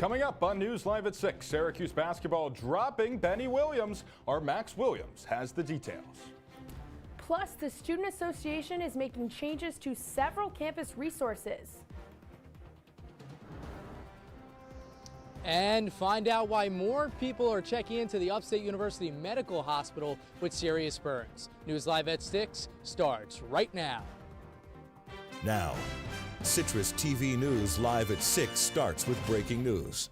Coming up on News Live at 6, Syracuse basketball dropping Benny Williams. Our Max Williams has the details. Plus, the Student Association is making changes to several campus resources. And find out why more people are checking into the Upstate University Medical Hospital with serious burns. News Live at 6 starts right now. Now, CitrusTV News Live at 6 starts with breaking news.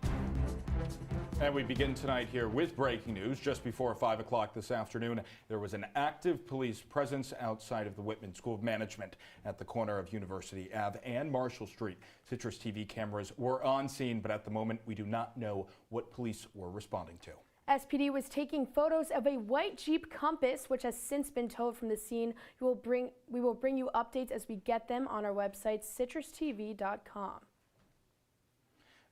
And we begin tonight here with breaking news. Just before 5 o'clock this afternoon, there was an active police presence outside of the Whitman School of Management at the corner of University Ave and Marshall Street. Citrus TV cameras were on scene, but at the moment we do not know what police were responding to. SPD was taking photos of a white Jeep Compass, which has since been towed from the scene. We will bring you updates as we get them on our website, CitrusTV.com.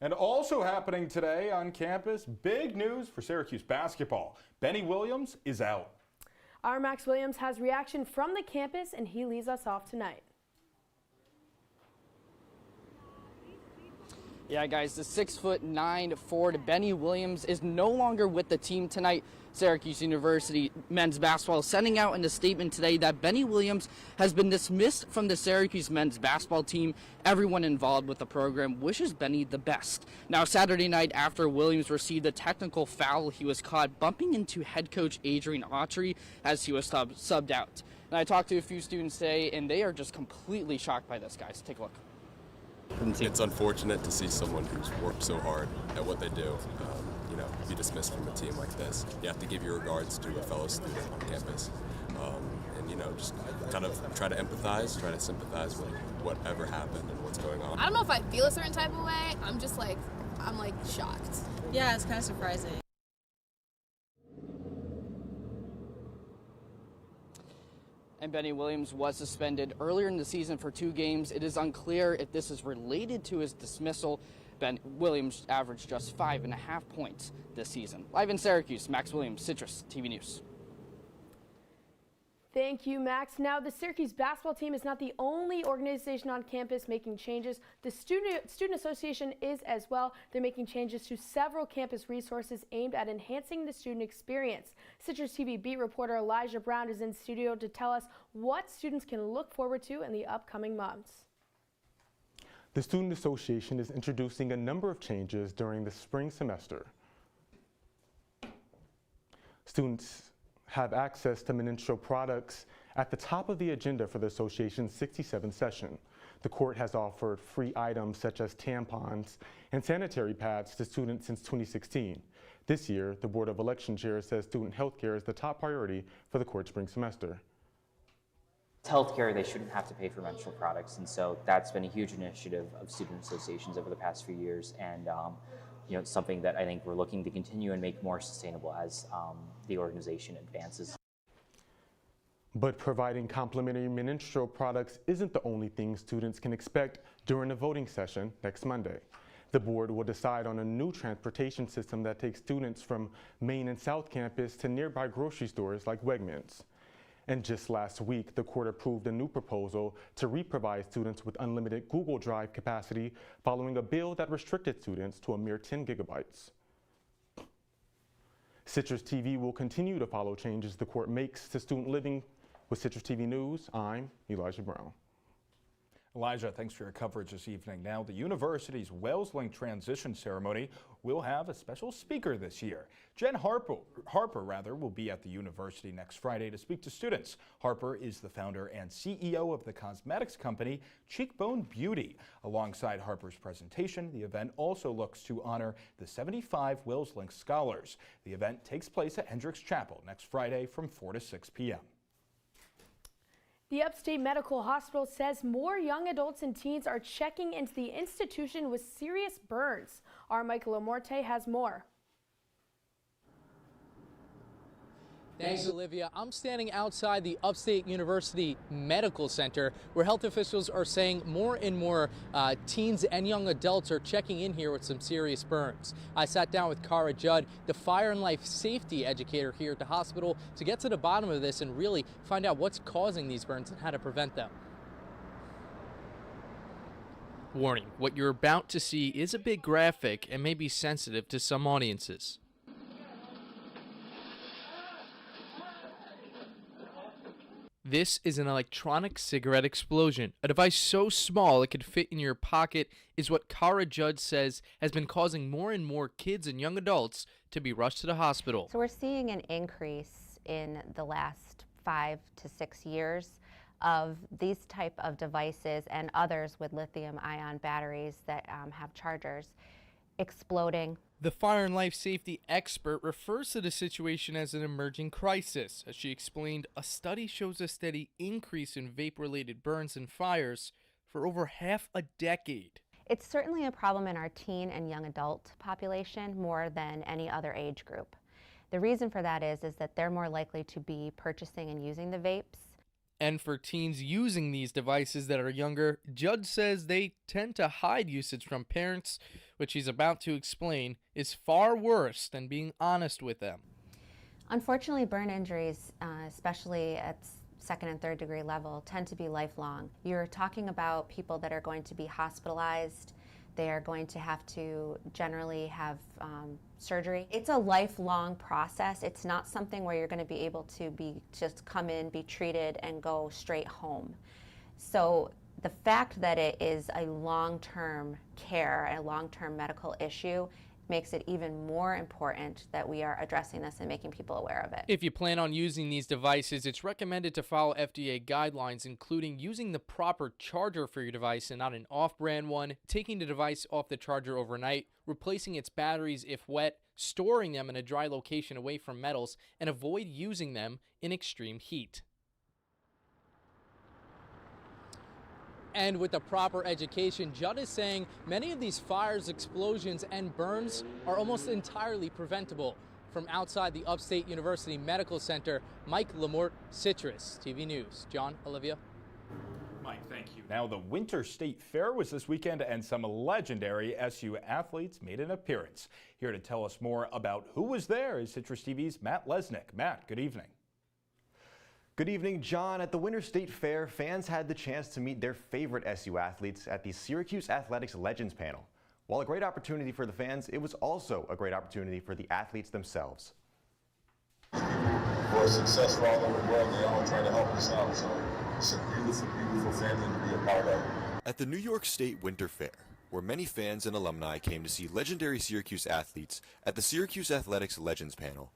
And also happening today on campus, big news for Syracuse basketball. Benny Williams is out. Our Max Williams has reaction from the campus, and he leads us off tonight. Yeah, guys, the 6'9" forward Benny Williams is no longer with the team tonight. Syracuse University men's basketball sending out in a statement today that Benny Williams has been dismissed from the Syracuse men's basketball team. Everyone involved with the program wishes Benny the best. Now, Saturday night, after Williams received a technical foul, he was caught bumping into head coach Adrian Autry as he was subbed out. And I talked to a few students today, and they are just completely shocked by this, guys. Take a look. It's unfortunate to see someone who's worked so hard at what they do, be dismissed from a team like this. You have to give your regards to a fellow student on campus, and just kind of try to empathize, try to sympathize with whatever happened and what's going on. I don't know if I feel a certain type of way. I'm shocked. Yeah, it's kind of surprising. And Benny Williams was suspended earlier in the season for 2 games. It is unclear if this is related to his dismissal. Ben Williams averaged just 5.5 points this season. Live in Syracuse, Max Williams, Citrus TV News. Thank you, Max. Now, the Syracuse basketball team is not the only organization on campus making changes. The Student Association is as well. They're making changes to several campus resources aimed at enhancing the student experience. Citrus TV beat reporter Elijah Brown is in studio to tell us what students can look forward to in the upcoming months. The Student Association is introducing a number of changes during the spring semester. Students have access to Maniscalco products at the top of the agenda for the association's 67th session. The court has offered free items such as tampons and sanitary pads to students since 2016. This year, the Board of Election Chairs says student health care is the top priority for the court spring semester. Healthcare, they shouldn't have to pay for menstrual products, and so that's been a huge initiative of student associations over the past few years, and it's something that I think we're looking to continue and make more sustainable as the organization advances. But providing complimentary menstrual products isn't the only thing students can expect during the voting session next Monday. The board will decide on a new transportation system that takes students from Main and South Campus to nearby grocery stores like Wegmans. And just last week, the court approved a new proposal to re-provide students with unlimited Google Drive capacity following a bill that restricted students to a mere 10 gigabytes. Citrus TV will continue to follow changes the court makes to student living. With Citrus TV News, I'm Elijah Brown. Elijah, thanks for your coverage this evening. Now, the university's WellsLink transition ceremony will have a special speaker this year. Jen Harper will be at the university next Friday to speak to students. Harper is the founder and CEO of the cosmetics company Cheekbone Beauty. Alongside Harper's presentation, the event also looks to honor the 75 WellsLink scholars. The event takes place at Hendricks Chapel next Friday from 4 to 6 p.m. The Upstate Medical Hospital says more young adults and teens are checking into the institution with serious burns. Our Michael Amorte has more. Thanks, Olivia. I'm standing outside the Upstate University Medical Center, where health officials are saying more and more teens and young adults are checking in here with some serious burns. I sat down with Cara Judd, the fire and life safety educator here at the hospital, to get to the bottom of this and really find out what's causing these burns and how to prevent them. Warning, what you're about to see is a bit graphic and may be sensitive to some audiences. This is an electronic cigarette explosion. A device so small it could fit in your pocket is what Kara Judd says has been causing more and more kids and young adults to be rushed to the hospital. So we're seeing an increase in the last 5 to 6 years of these type of devices and others with lithium-ion batteries that have chargers exploding. The fire and life safety expert refers to the situation as an emerging crisis. As she explained, a study shows a steady increase in vape-related burns and fires for over half a decade. It's certainly a problem in our teen and young adult population more than any other age group. The reason for that is that they're more likely to be purchasing and using the vapes. And for teens using these devices that are younger, Judd says they tend to hide usage from parents, which he's about to explain is far worse than being honest with them. Unfortunately, burn injuries, especially at second and third degree level, tend to be lifelong. You're talking about people that are going to be hospitalized. They are going to have to generally have surgery. It's a lifelong process. It's not something where you're going to be able to just come in, be treated, and go straight home. So the fact that it is a long-term care, a long-term medical issue, makes it even more important that we are addressing this and making people aware of it. If you plan on using these devices, it's recommended to follow FDA guidelines, including using the proper charger for your device and not an off-brand one, taking the device off the charger overnight, replacing its batteries if wet, storing them in a dry location away from metals, and avoid using them in extreme heat. And with the proper education, Judd is saying many of these fires, explosions, and burns are almost entirely preventable. From outside the Upstate University Medical Center, Mike Lamort, CitrusTV News. John, Olivia. Mike, thank you. Now, the Winter State Fair was this weekend, and some legendary SU athletes made an appearance. Here to tell us more about who was there is Citrus TV's Matt Lesnick. Matt, good evening. Good evening, John. At the Winter State Fair, fans had the chance to meet their favorite SU athletes at the Syracuse Athletics Legends panel. While a great opportunity for the fans, it was also a great opportunity for the athletes themselves. We're successful all over the world. They all try to help us out, so it's a beautiful, beautiful family to be a part of. At the New York State Winter Fair, where many fans and alumni came to see legendary Syracuse athletes at the Syracuse Athletics Legends panel,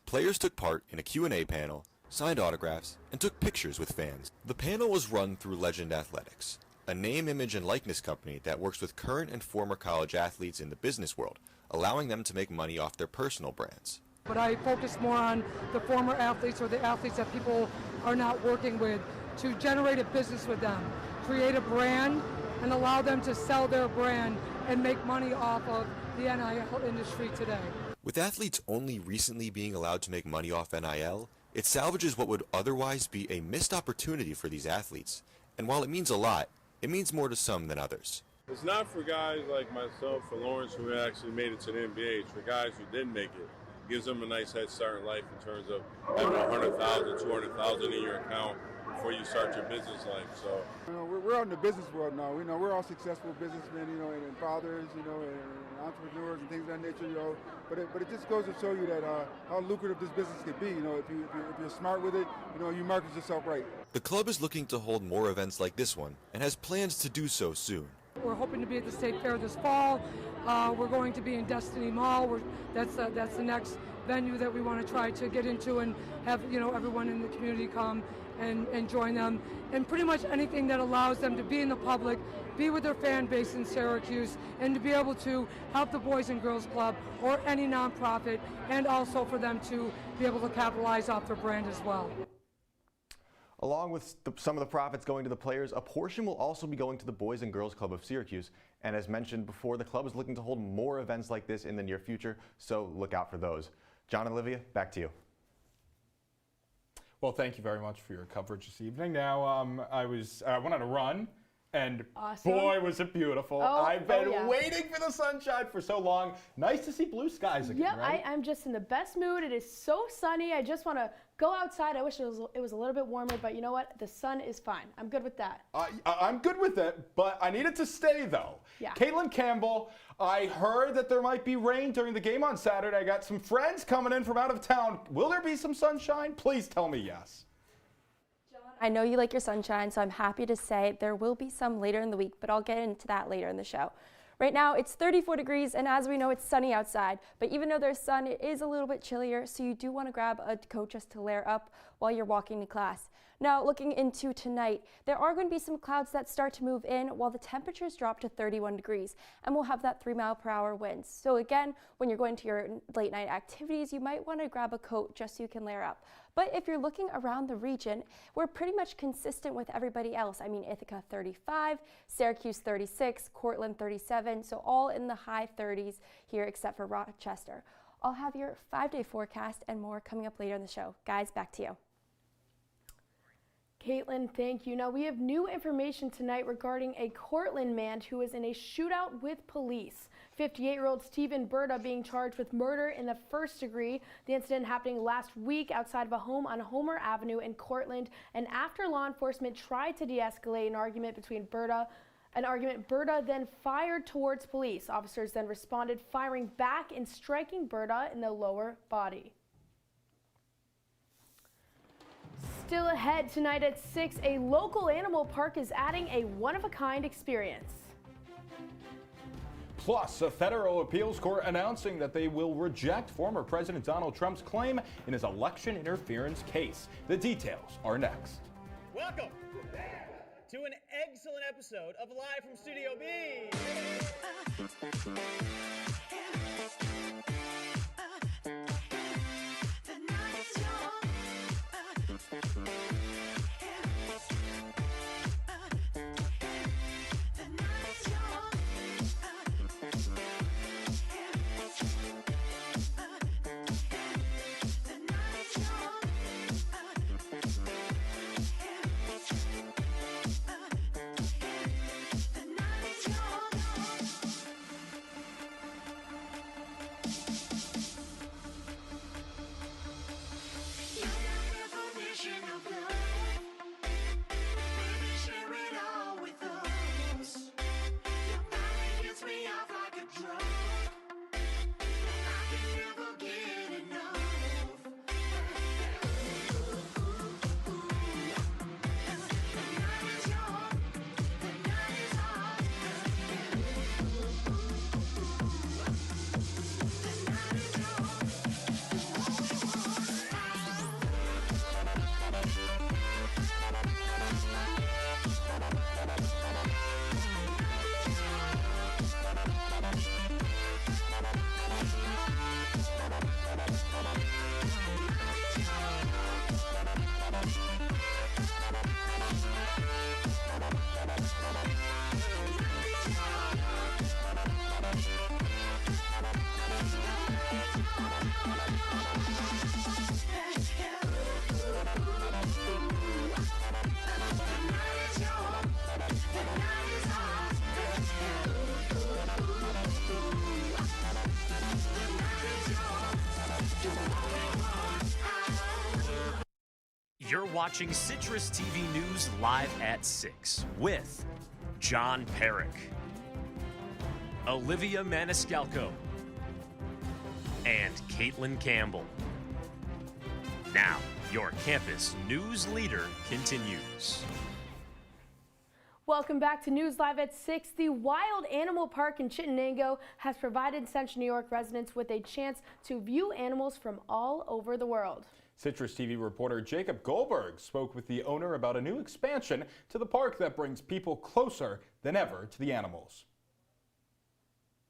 players took part in a Q&A panel, signed autographs, and took pictures with fans. The panel was run through Legend Athletics, a name, image, and likeness company that works with current and former college athletes in the business world, allowing them to make money off their personal brands. But I focus more on the former athletes or the athletes that people are not working with to generate a business with them, create a brand, and allow them to sell their brand and make money off of the NIL industry today. With athletes only recently being allowed to make money off NIL, it salvages what would otherwise be a missed opportunity for these athletes. And while it means a lot, it means more to some than others. It's not for guys like myself or Lawrence who actually made it to the NBA. It's for guys who didn't make it. It gives them a nice head start in life in terms of having 100,000, 200,000 in your account before you start your business life. So, we're out in the business world now. We're all successful businessmen, and fathers, and entrepreneurs and things of that nature, But it just goes to show you that how lucrative this business could be. If you're smart with it, you market yourself right. The club is looking to hold more events like this one and has plans to do so soon. We're hoping to be at the State Fair this fall. We're going to be in Destiny Mall. That's the next venue that we want to try to get into and have everyone in the community come and join them, and pretty much anything that allows them to be in the public, be with their fan base in Syracuse, and to be able to help the Boys and Girls Club or any nonprofit, and also for them to be able to capitalize off their brand as well. Along with some of the profits going to the players, a portion will also be going to the Boys and Girls Club of Syracuse. And as mentioned before, the club is looking to hold more events like this in the near future, so look out for those. John and Olivia, back to you. Well, thank you very much for your coverage this evening. Now, I went on a run And awesome. boy, was it beautiful. I've been waiting for the sunshine for so long. Nice to see blue skies again, right? I'm just in the best mood. It is so sunny. I just want to go outside. I wish it was a little bit warmer, but you know what? The sun is fine. I'm good with that. I'm good with it, but I need it to stay, though. Yeah. Kaitlin Cambell, I heard that there might be rain during the game on Saturday. I got some friends coming in from out of town. Will there be some sunshine? Please tell me yes. I know you like your sunshine, so I'm happy to say there will be some later in the week, but I'll get into that later in the show. Right now, it's 34 degrees, and as we know, it's sunny outside. But even though there's sun, it is a little bit chillier, so you do want to grab a coat just to layer up while you're walking to class. Now, looking into tonight, there are going to be some clouds that start to move in while the temperatures drop to 31 degrees, and we'll have that 3-mile-per-hour winds. So again, when you're going to your late night activities, you might want to grab a coat just so you can layer up. But if you're looking around the region, we're pretty much consistent with everybody else. I mean, Ithaca 35, Syracuse 36, Cortland 37, so all in the high 30s here except for Rochester. I'll have your 5-day forecast and more coming up later in the show. Guys, back to you. Kaitlin, thank you. Now, we have new information tonight regarding a Cortland man who was in a shootout with police. 58-year-old Stephen Berta being charged with murder in the first degree. The incident happening last week outside of a home on Homer Avenue in Cortland. And after law enforcement tried to de-escalate an argument between Berta, then fired towards police. Officers then responded, firing back and striking Berta in the lower body. Still ahead tonight at 6, a local animal park is adding a one-of-a-kind experience. Plus, a federal appeals court announcing that they will reject former President Donald Trump's claim in his election interference case. The details are next. Welcome to an excellent episode of Live from Studio B. You're watching CitrusTV News live at 6 with John Perik, Olivia Maniscalco, and Kaitlin Cambell. Now, your campus news leader continues. Welcome back to News Live at 6. The Wild Animal Park in Chittenango has provided Central New York residents with a chance to view animals from all over the world. CitrusTV reporter Jacob Goldberg spoke with the owner about a new expansion to the park that brings people closer than ever to the animals.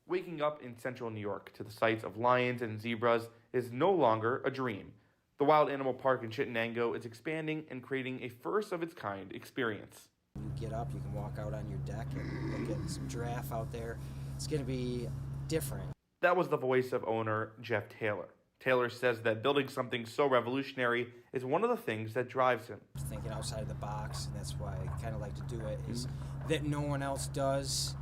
Waking up in Central New York to the sights of lions and zebras is no longer a dream. The Wild Animal Park in Chittenango is expanding and creating a first-of-its-kind experience. You get up, you can walk out on your deck and look at some giraffe out there. It's going to be different. That was the voice of owner Jeff Taylor. Taylor says that building something so revolutionary is one of the things that drives him. Thinking outside of the box, and that's why I kind of like to do it, is that no one else does.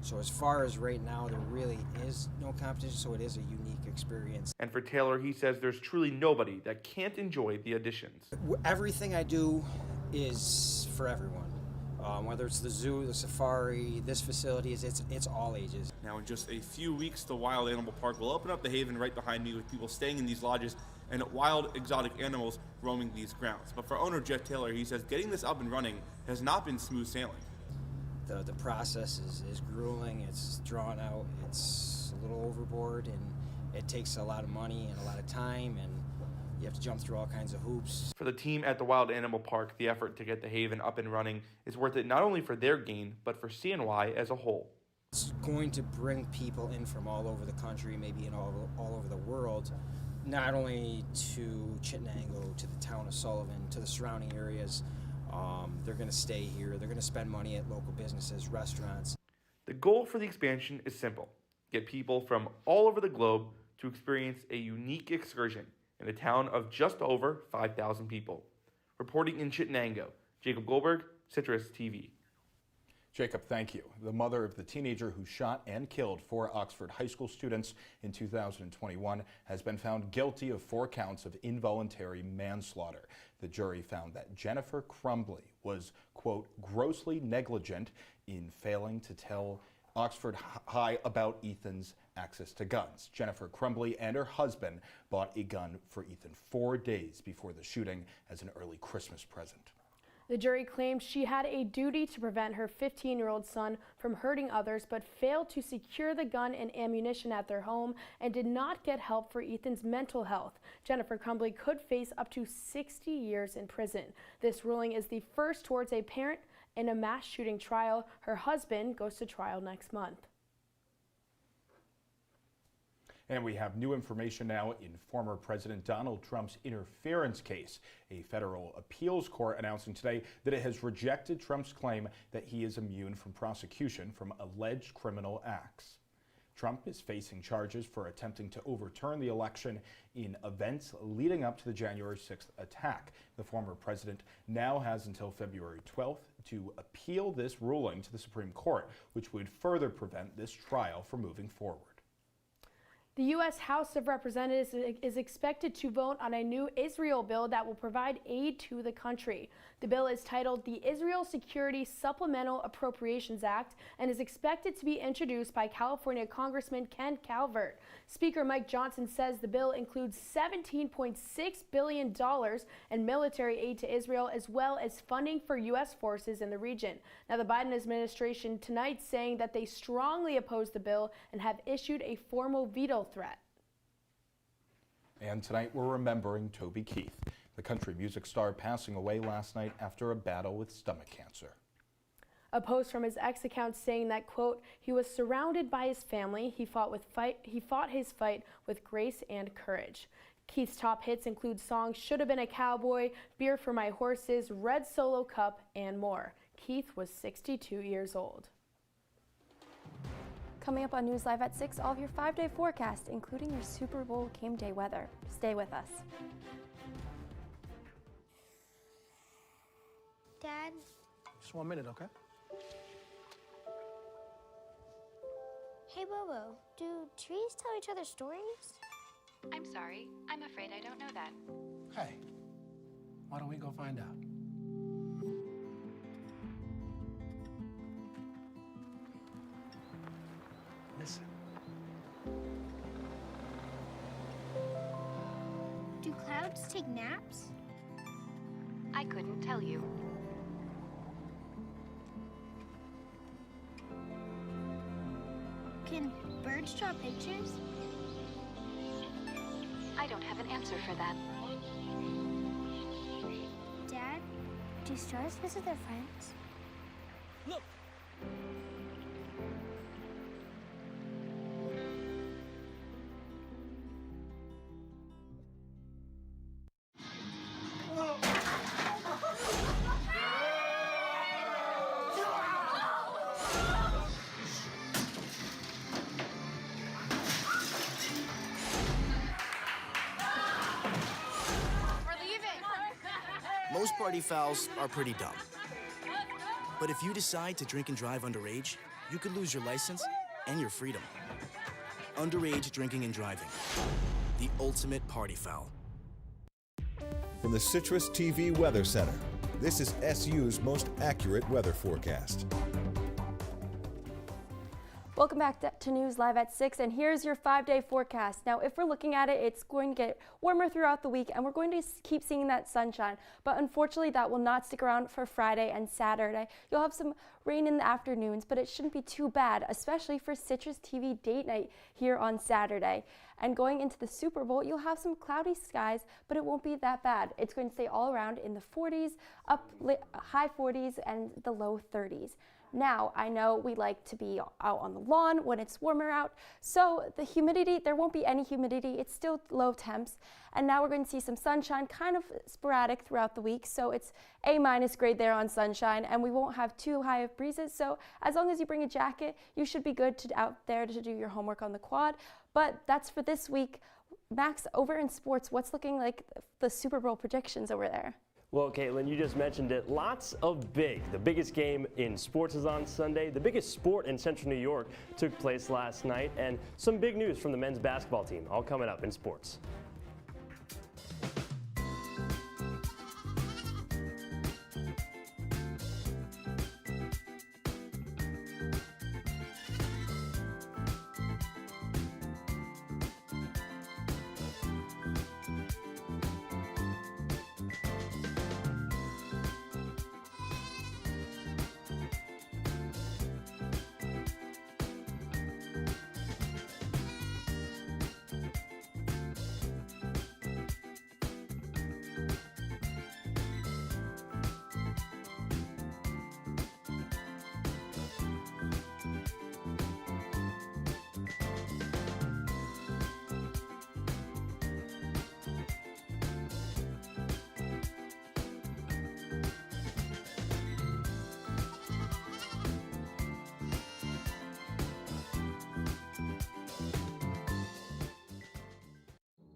So as far as right now, there really is no competition, so it is a unique experience. And for Taylor, he says there's truly nobody that can't enjoy the additions. Everything I do is for everyone. Whether it's the zoo, the safari, this facility, it's all ages. Now in just a few weeks, the Wild Animal Park will open up the haven right behind me with people staying in these lodges and wild exotic animals roaming these grounds. But for owner Jeff Taylor, he says getting this up and running has not been smooth sailing. The process is grueling, it's drawn out, it's a little overboard, and it takes a lot of money and a lot of time, and you have to jump through all kinds of hoops. For the team at the Wild Animal Park, the effort to get the haven up and running is worth it not only for their gain, but for CNY as a whole. It's going to bring people in from all over the country, maybe in all over the world, not only to Chittenango, to the town of Sullivan, to the surrounding areas. They're going to stay here. They're going to spend money at local businesses, restaurants. The goal for the expansion is simple. Get people from all over the globe to experience a unique excursion in a town of just over 5,000 people. Reporting in Chittenango, Jacob Goldberg, CitrusTV. Jacob, thank you. The mother of the teenager who shot and killed 4 Oxford high school students in 2021 has been found guilty of 4 counts of involuntary manslaughter. The jury found that Jennifer Crumbly was, quote, grossly negligent in failing to tell Oxford High about Ethan's access to guns. Jennifer Crumbly and her husband bought a gun for Ethan 4 days before the shooting as an early Christmas present. The jury claimed she had a duty to prevent her 15-year-old son from hurting others, but failed to secure the gun and ammunition at their home and did not get help for Ethan's mental health. Jennifer Crumbly could face up to 60 years in prison. This ruling is the first towards a parent in a mass shooting trial. Her husband goes to trial next month. And we have new information now in former President Donald Trump's interference case. A federal appeals court announcing today that it has rejected Trump's claim that he is immune from prosecution from alleged criminal acts. Trump is facing charges for attempting to overturn the election in events leading up to the January 6th attack. The former president now has until February 12th to appeal this ruling to the Supreme Court, which would further prevent this trial from moving forward. The U.S. House of Representatives is expected to vote on a new Israel bill that will provide aid to the country. The bill is titled the Israel Security Supplemental Appropriations Act and is expected to be introduced by California Congressman Ken Calvert. Speaker Mike Johnson says the bill includes $17.6 billion in military aid to Israel, as well as funding for U.S. forces in the region. Now, the Biden administration tonight saying that they strongly oppose the bill and have issued a formal veto threat. And tonight we're remembering Toby Keith, the country music star passing away last night after a battle with stomach cancer. A post from his X account saying that, quote, he was surrounded by his family. He fought his fight with grace and courage. Keith's top hits include songs Should Have Been a Cowboy, Beer for My Horses, Red Solo Cup, and more. Keith was 62 years old. Coming up on News Live at 6, all of your 5-day forecast, including your Super Bowl game day weather. Stay with us. Dad? Just 1 minute, okay? Hey, Bobo, do trees tell each other stories? I'm sorry. I'm afraid I don't know that. Hey, why don't we go find out? Listen. Do clouds take naps? I couldn't tell you. Can birds draw pictures? I don't have an answer for that. Dad, do stars visit their friends? Look! Most party fouls are pretty dumb. But if you decide to drink and drive underage, you could lose your license and your freedom. Underage drinking and driving. The ultimate party foul. From the CitrusTV Weather Center, this is SU's most accurate weather forecast. Welcome back to News Live at 6, and here's your 5-day forecast. Now, if we're looking at it, it's going to get warmer throughout the week, and we're going to keep seeing that sunshine. But unfortunately, that will not stick around for Friday and Saturday. You'll have some rain in the afternoons, but it shouldn't be too bad, especially for CitrusTV date night here on Saturday. And going into the Super Bowl, you'll have some cloudy skies, but it won't be that bad. It's going to stay all around in the 40s, high 40s, and the low 30s. Now, I know we like to be out on the lawn when it's warmer out, so the humidity, there won't be any humidity. It's still low temps. And now we're going to see some sunshine, kind of sporadic throughout the week, so it's A- grade there on sunshine, and we won't have too high of breezes. So as long as you bring a jacket, you should be good out there to do your homework on the quad. But that's for this week. Max, over in sports, what's looking like the Super Bowl predictions over there? Well, Kaitlin, you just mentioned it. Lots of big. The biggest game in sports is on Sunday. The biggest sport in Central New York took place last night. And some big news from the men's basketball team, all coming up in sports.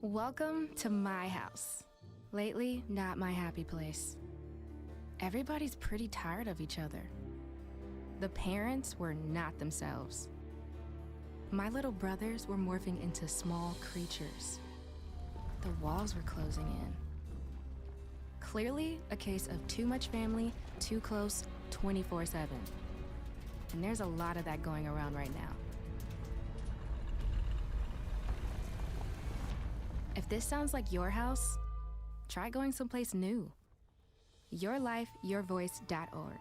Welcome to my house. Lately, not my happy place. Everybody's pretty tired of each other. The parents were not themselves. My little brothers were morphing into small creatures. The walls were closing in. Clearly, a case of too much family, too close, 24/7. And there's a lot of that going around right now. If this sounds like your house, try going someplace new. YourLifeYourVoice.org.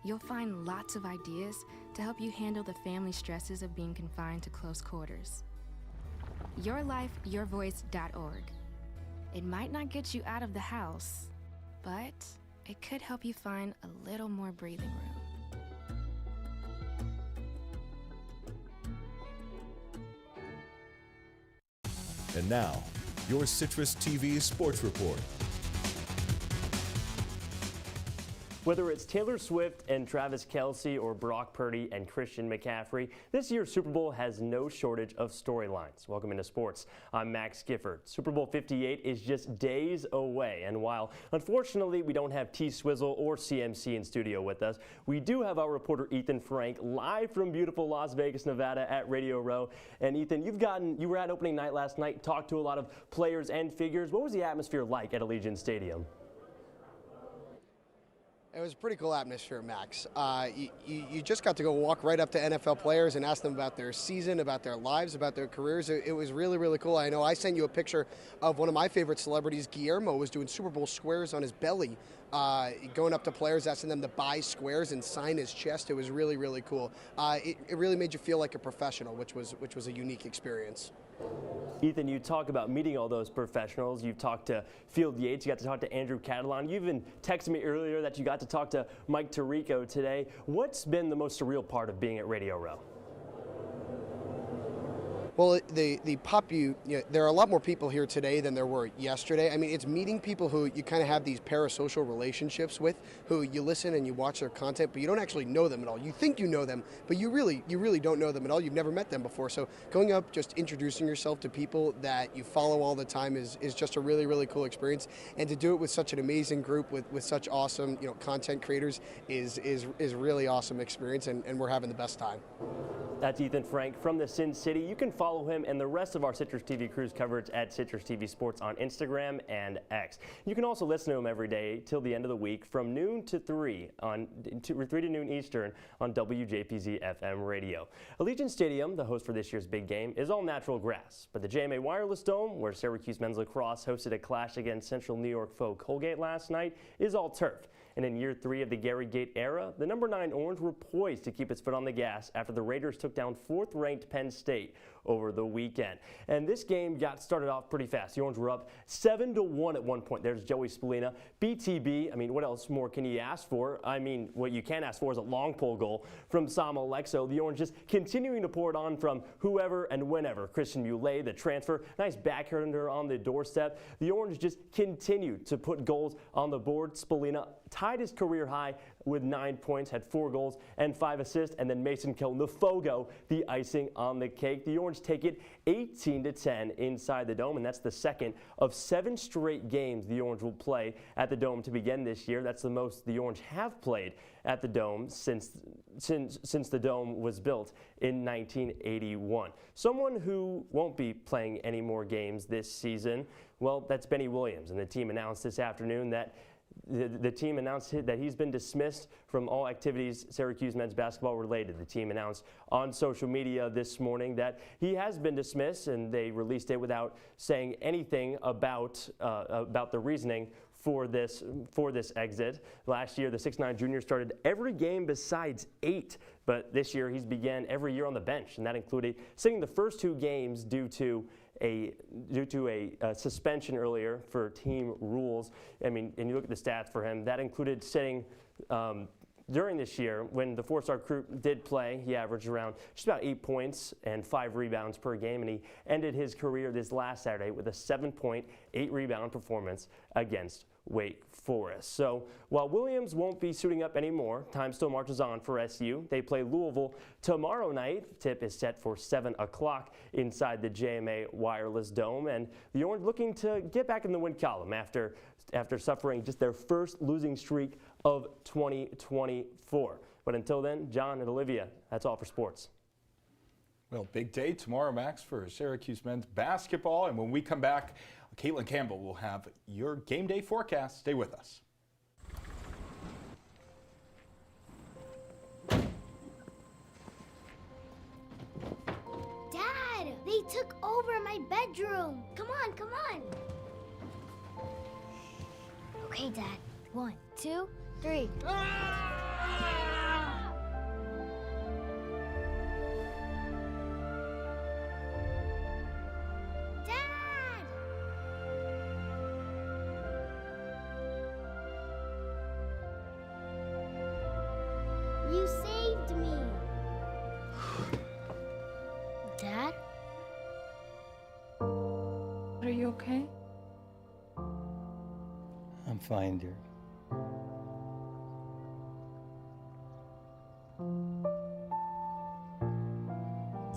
You'll find lots of ideas to help you handle the family stresses of being confined to close quarters. YourLifeYourVoice.org. It might not get you out of the house, but it could help you find a little more breathing room. And now, your CitrusTV Sports Report. Whether it's Taylor Swift and Travis Kelce or Brock Purdy and Christian McCaffrey, this year's Super Bowl has no shortage of storylines. Welcome into sports. I'm Max Gifford. Super Bowl 58 is just days away, and while unfortunately we don't have T-Swizzle or CMC in studio with us, we do have our reporter Ethan Frank live from beautiful Las Vegas, Nevada at Radio Row. And Ethan, you were at opening night last night, talked to a lot of players and figures. What was the atmosphere like at Allegiant Stadium? It was a pretty cool atmosphere, Max. You just got to go walk right up to NFL players and ask them about their season, about their lives, about their careers. It was really, really cool. I know I sent you a picture of one of my favorite celebrities. Guillermo was doing Super Bowl squares on his belly, going up to players, asking them to buy squares and sign his chest. It was really, really cool. It really made you feel like a professional, which was a unique experience. Ethan, you talk about meeting all those professionals. You've talked to Field Yates. You got to talk to Andrew Catalon. You even texted me earlier that you got to talk to Mike Tirico today. What's been the most surreal part of being at Radio Row? Well, there are a lot more people here today than there were yesterday. I mean, it's meeting people who you kind of have these parasocial relationships with, who you listen and you watch their content, but you don't actually know them at all. You think you know them, but you really don't know them at all. You've never met them before. So going up, just introducing yourself to people that you follow all the time is just a really, really cool experience. And to do it with such an amazing group with such awesome, content creators is really awesome experience, and we're having the best time. That's Ethan Frank from the Sin City. You can follow him and the rest of our Citrus TV crew's coverage at Citrus TV Sports on Instagram and X. You can also listen to him every day till the end of the week from noon to 3 to noon Eastern on WJPZ FM radio. Allegiant Stadium, the host for this year's big game, is all natural grass, but the JMA Wireless Dome, where Syracuse men's lacrosse hosted a clash against Central New York foe Colgate last night, is all turf. And in year 3 of the Gary Gate era, the number 9 Orange were poised to keep its foot on the gas after the Raiders took down 4th-ranked Penn State over the weekend. And this game got started off pretty fast. The Orange were up 7-1 at one point. There's Joey Spallina. BTB, I mean, what else more can you ask for? I mean, what you can ask for is a long pole goal from Sam Alexo. The Orange just continuing to pour it on from whoever and whenever. Christian Muley, the transfer, nice backhander on the doorstep. The Orange just continued to put goals on the board. Spallina tied his career high with 9 points, had 4 goals and 5 assists, and then Mason Cone, the Fogo, the icing on the cake. The Orange take it 18-10 inside the Dome, and that's the second of 7 straight games the Orange will play at the Dome to begin this year. That's the most the Orange have played at the Dome since the Dome was built in 1981. Someone who won't be playing any more games this season, well, that's Benny Williams, and the team announced this afternoon that the team announced that he's been dismissed from all activities Syracuse men's basketball related. The team announced on social media this morning that he has been dismissed, and they released it without saying anything about the reasoning for this exit. Last year, the 6'9" junior started every game besides 8, but this year he's began every year on the bench, and that included sitting the first 2 games due to a suspension earlier for team rules. I mean, and you look at the stats for him, that included sitting during this year when the 4-star crew did play. He averaged around just about 8 points and 5 rebounds per game, and he ended his career this last Saturday with a 7-point, 8-rebound performance against Wake Forest. So while Williams won't be suiting up anymore, time still marches on for SU. They play Louisville tomorrow night. Tip is set for 7 o'clock inside the JMA Wireless Dome, and the Orange looking to get back in the win column after suffering just their first losing streak of 2024. But until then, John and Olivia, that's all for sports. Well, big day tomorrow, Max, for Syracuse men's basketball. And when we come back, Kaitlin Cambell will have your game day forecast. Stay with us. Dad, they took over my bedroom. Come on, come on. Okay, Dad. 1, 2, 3. You saved me. Dad? Are you okay? I'm fine, dear.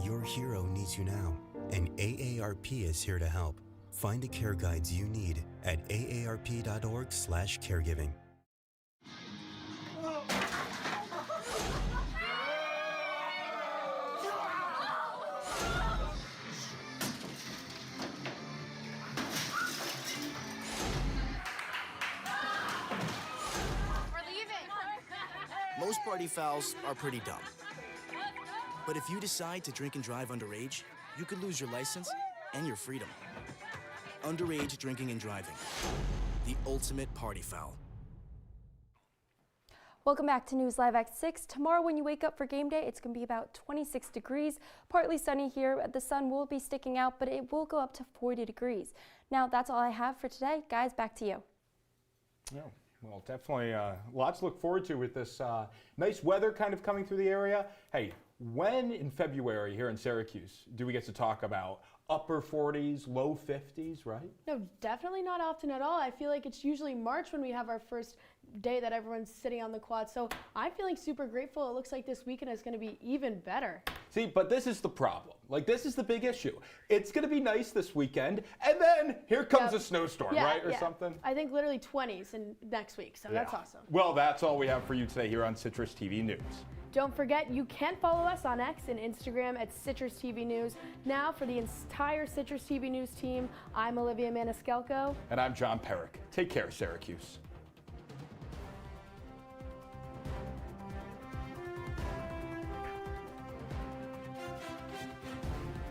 Your hero needs you now, and AARP is here to help. Find the care guides you need at aarp.org/caregiving. Most party fouls are pretty dumb. But if you decide to drink and drive underage, you could lose your license and your freedom. Underage drinking and driving. The ultimate party foul. Welcome back to News Live at 6. Tomorrow when you wake up for game day, it's going to be about 26 degrees. Partly sunny here. The sun will be sticking out, but it will go up to 40 degrees. Now, that's all I have for today. Guys, back to you. Yeah. Well, definitely lots to look forward to with this nice weather kind of coming through the area. Hey, When in February here in Syracuse do we get to talk about upper 40s, low 50s, right? No, definitely not often at all. I feel like it's usually March when we have our first day that everyone's sitting on the quad. So I'm feeling super grateful. It looks like this weekend is going to be even better. See, but this is the problem. Like, this is the big issue. It's going to be nice this weekend, and then here comes a snowstorm, right, or something? I think literally 20s in next week, so that's awesome. Well, that's all we have for you today here on Citrus TV News. Don't forget, you can follow us on X and Instagram at CitrusTV News. Now, for the entire Citrus TV News team, I'm Olivia Maniscalco. And I'm John Perik. Take care, Syracuse.